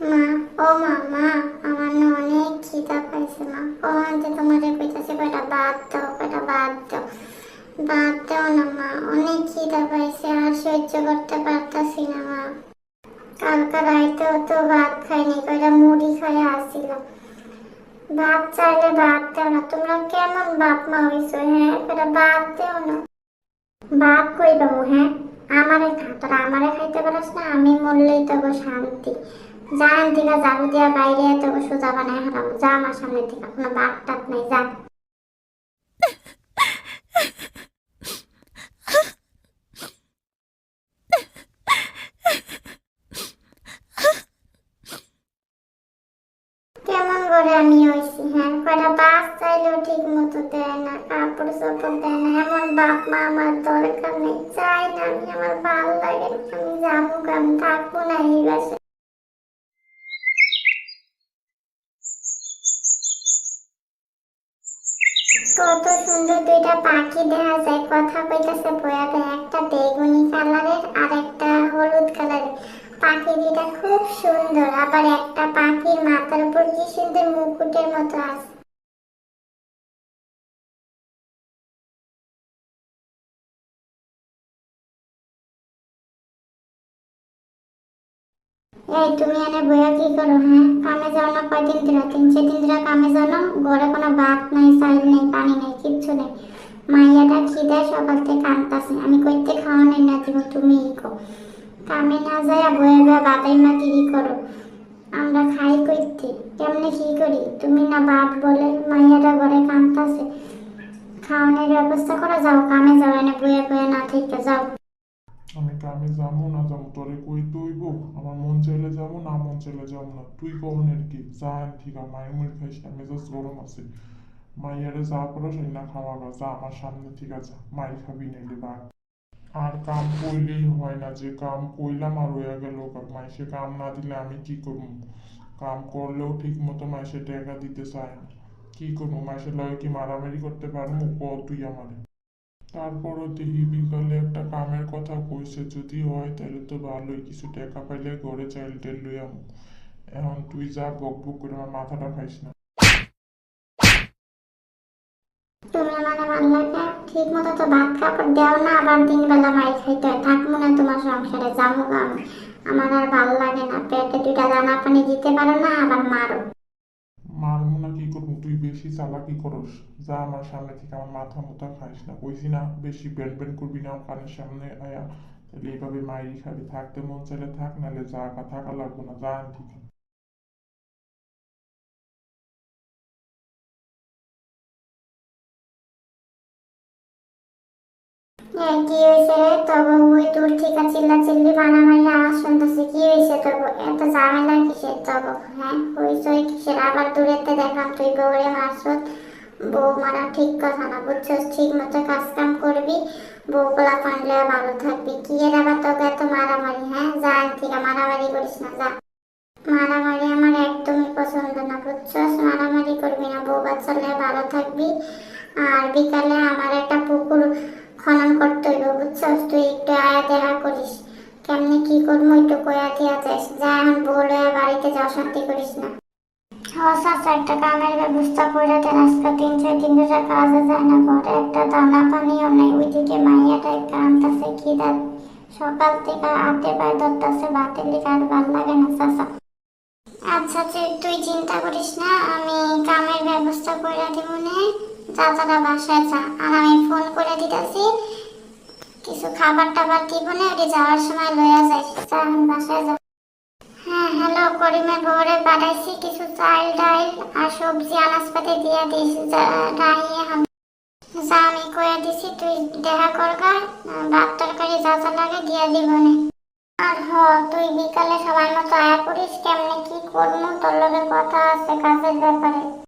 মা, ও মা, মা, আমার না অনেক খিদা পাইছে মা। কখন যে তোমারে কইতাছে কয়টা ভাত দাও, কয়টা ভাত দাও। ভাত দাও না মা, অনেক খিদা পাইছে, আর সহ্য করতে পারতাছি না মা। কালকে রাইতেও তো ভাত খাইনি, কয়টা মুড়ি খাইয়া আসছিলাম। ভাত চাইলে ভাত দাও না, তোমরা কেমন বাপ মা হইছো? হ্যাঁ, কয়টা ভাত দাও না। ভাত কই পাবো? হ্যাঁ, আমারে খা, তোরা আমারে খাইতে পারস না? আমি মরলেই তবে শান্তি। যা থেকে ঝাড়ু দিয়া বাইরে তোকে সোজা বানায় হারাম, যা আমার সামনে থেকে, কোনো বাপ টাপ নাই, যা। কেমন করে আমি হইছি? হ্যাঁ, কয়টা বাস চাইলেও ঠিক মতো দেয় না, কাপড় চোপড় দেয় না। এমন বাপ মা আমার দরকার নেই, চাই না আমি, আমার ভালো লাগে না। আমি যাবো, আমি থাকবো না এই বাসায়। কত সুন্দর দুইটা পাখি দেখা যায়, কথা কইতাছে বয়াতে, একটা বেগুনি কালারের আর একটা হলুদ কালারের। পাখি দুইটা খুব সুন্দর, আবার একটা পাখির মাথার উপর কি সুন্দর মুকুটের মতো আছে। এই তুমি এনে বইয়া কি করো? হ্যাঁ, কামে যাও না? কয়দিন ধরে, 3-4 দিন ধরে কামে যাও না? ঘরে কোনো ভাত নাই, চাল নেই, পানি নেই, কিচ্ছু নেই। মাইয়াটা খিদায় সকাল থেকে কাঁদতাছে, আমি কইতে খাওয়া নেই না দিব, তুমিই কো। কামে না যায় বয়ে বয়ে বাদাই মা গিরি করো। আমরা খাই কইতে, কেমনে কি করি? তুমি না বাপ বলে, মাইয়াটা ঘরে কাঁদতাছে। খাওয়ানোর ব্যবস্থা করা, যাও কামে যাও, এনে বয়ে বয়ে না থেকে যাও। আমি কামে যাবো না যাবো তোরে কইতে হইব? আমার মন চাইলে যাবো, না মন চাইলে যাবো না। তুই কনের কি যা, ঠিক আছে মায়ের মুড়ি খাইস না, মেজাজ গরম আছে। মাইয়ারে যা করো সেই না খাওয়াবা, যা আমার সামনে, ঠিক আছে? মাই খাবি নাইলে ভাত। আর কাম কইলেই হয় না, যে কাম কইলাম আর হইয়া গেল। মাইসে কাম না দিলে আমি কি করবো? কাম করলেও ঠিক মতো মাইসে টাকা দিতে চায় না। কি করবো? মাইসের লগে কি মারামারি করতে পারবো? ক তুই আমারে। তারপরও দেখি বিকালে একটা কামের কথা কইছে, যদি হয় তাহলে তো ভালোই, কিছু টাকা পাইলে ঘরে চাইল টেল লই আমু। এখন তুই যা, বক বক করে আমার মাথাটা খাইস না। তুমি মানে মানলাকে ঠিক মতো তো ভাত কাপড় দেও না, আবার 3 বেলা মাই খাইতে হয়। থাকবো না তোমার সংসারে, যাবো আমি। আমার আর ভাল লাগে না, পেটে দুইটা দানা পানি দিতে পারো না, আবার মারো। মারমু না, কি করবো? তুই বেশি চালাকি করস। যা আমার সামনে থেকে, আমার মাথা মুথা খাইস না, কইছি না? বেশি ব্যান ব্যান করবি না কানের সামনে আয়া। তাহলে এইভাবে মাইরি খাবি। থাকতে মন চাইলে থাক, নাহলে যা, থাকা লাগবো না, যা ঠিক। কি হয়েছে রে? তবু ওই দূর থেকে চিল্লা চিল্লি মারামারি আওয়াজ শুনতেছি, কি হয়েছে তবু? এত ঝামেলা কিসের তবু? হ্যাঁ, হইচই কিসের? আবার দূরেতে দেখলাম তুই বউরে মারছত। বউ মারা ঠিক কথা না, বুঝছস? ঠিক মতো কাজ কাম করবি, বউ পোলা পানলে ভালো থাকবি। কি এর আবার তোকে এত মারামারি? হ্যাঁ, যা ঠিক, মারামারি করিস না, যা। মারামারি আমার একদমই পছন্দ না, বুঝছস? মারামারি করবি না, বউ বাচ্চা নিয়ে ভালো থাকবি। আর বিকালে আমার একটা পুকুর খনন করতে হইব, বুঝছস? তুই একটু আয়া দেখা করিস, কেমনে কি করবো একটু কয়া দিয়া যাস। যা, এখন বউ লইয়া বাড়িতে যা, অশান্তি করিস না। চাচা, একটা কামের ব্যবস্থা করে দেন, আজকে 3-4 দিন ধরে কাজে যায় না, ঘরে একটা দানা পানিও নেই। ওইদিকে মাইয়াটা একটা আনতাছে খিদা, সকাল থেকে হাতে পায়ে ধরতাছে, ভাতের লিগে আর ভাল লাগে না চাচা। আচ্ছা, তুই চিন্তা করিস না, আমি কামের ব্যবস্থা করে দিব নে। যা, তারা বাসায় যা, আর আমি ফোন করে দিতেছি, কিছু খাবার টাবার দিব নে, ওটি যাওয়ার সময় লইয়া যাই। যা, আমি বাসায় যা। হ্যাঁ, হ্যালো, করিমের বউরে পাঠাইছি, কিছু চাল ডাল আর সবজি আনাজপাতি দিয়ে দিস। রাইয়ে যা, আমি কয়ে দিছি, তুই দেখা করগা, ভাত তরকারি যা যা লাগে দিয়ে দিব নে। আর তুই বিকালে সবাই মতো আয়া করিস, কেমনে কি করবো তোর লগে কথা আছে কাজের ব্যাপারে।